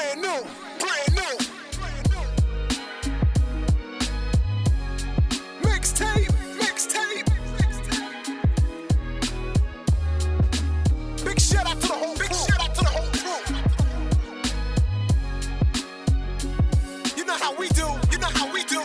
brand new, brand new. Mixtape, mixtape. Big shout out to the whole crew. You know how we do, you know how we do.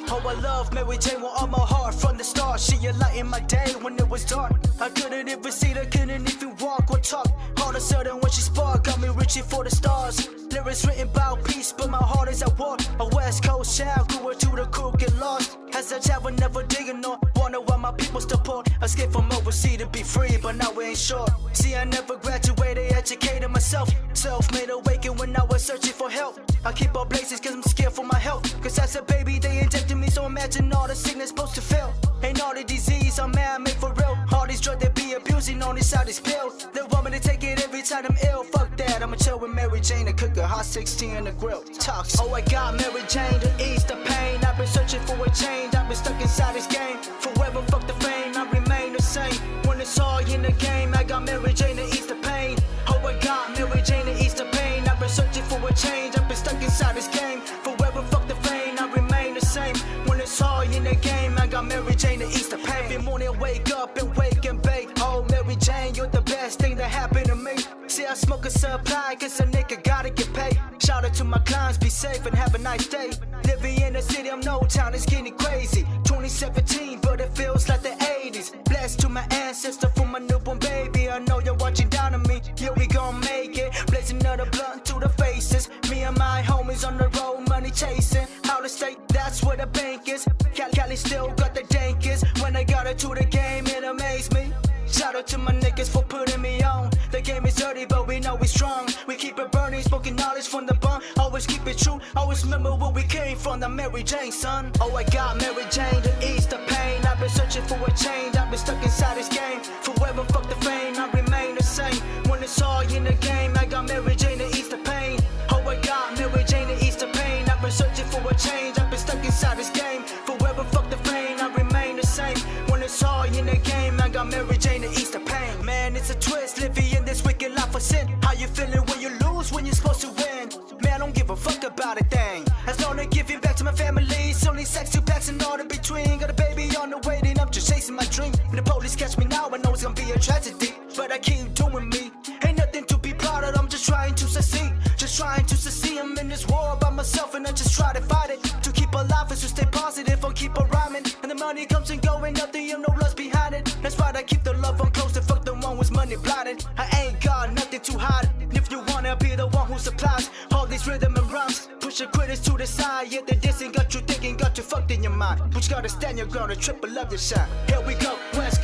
Oh, I love Mary Jane with all my heart from the start. She a light in my day when it was dark. I couldn't even see her, couldn't even walk or talk. All of a sudden when she sparked, got me reaching for the stars. Lyrics written about peace, but my heart is at war. A West Coast child grew up to the crew, get lost. As a child, I never digging on. Wonder why my people still poor. Escape from overseas to be free, but now we ain't sure. See, I never graduated, educated myself. Self-made awakened when I was searching for help. I keep all blazes cause I'm scared for my health. Cause as a baby they injected me, so imagine all the sickness supposed to fail. Ain't all the disease I'm man-made for real. All these drugs they be abusing on this side, these pills. They want me to take it every time I'm ill. Fuck that, I'ma chill with Mary Jane and cook a hot 16 in the grill. Talks. Oh, I got Mary Jane to ease the pain. I've been searching for a change, I've been stuck inside this game. Forever fuck the fame, I remain the same. When it's all in the game, I got Mary Jane to ease the pain. Oh, I got Mary Jane to ease the pain. I've been searching for a change, I've been stuck inside this game. Forever fuck the fame, I remain the same. When it's all in the game, I got Mary Jane to ease the pain. Every morning I wake up and wake and bake. Oh, Mary Jane, you're the best thing that happened to me. See, I smoke a supply, cause a nigga gotta get paid. Shout out to my clients, be safe and have a nice day. Living in the city, I'm no town, it's getting crazy. 2017, but it feels like the 80s. Blessed to my ancestor for my newborn baby. I know you're watching down on me, yeah, we gon' make it. Blazing another blunt to the faces. Me and my homies on the road, money chasing. Out of state, that's where the bank is. Cali still got the dankest. When I got into the game, it amazed me. Shout out to my niggas for putting me on. The game is dirty, but we know we strong. We keep it burning, smoking knowledge from the bump. Always keep it true, always remember where we came from. The Mary Jane, son. Oh, I got Mary Jane to ease the pain. I've been searching for a change, I've been stuck inside this game. Forever fuck the fame, I remain the same. When it's all in the game, I got Mary Jane to ease the pain. Oh, I got Mary Jane to ease the pain. I've been searching for a change, I've been stuck inside this game. Forever fuck the fame, I remain the same. When it's all in the game, I got Mary Jane to ease the pain. Man, it's a twist, living in this wicked life of sin. How you feeling when you lose, when you're supposed to win? Man, I don't give a fuck about a thing. As long as giving back to my family, it's only sex, two packs and all in between. Got a baby on the way, then I'm just chasing my dream. When the police catch me now, I know it's gonna be a tragedy, but I keep doing me. Ain't nothing to be proud of, I'm just trying to succeed. Just trying to succeed, I'm in this war by myself and I just try to fight it. To keep alive is to stay positive or keep on rhyming. And the money comes and goes, ain't nothing, you no lust behind it. That's why I keep the love on close and fuck the one who's money blinded. I ain't got nothing to hide. If you wanna be the one who supplies all these rhythm and rhymes, push your critics to the side. Yeah, the dissing got you thinking, got you fucked in your mind. But you gotta stand your ground and triple love your shine. Here we go, West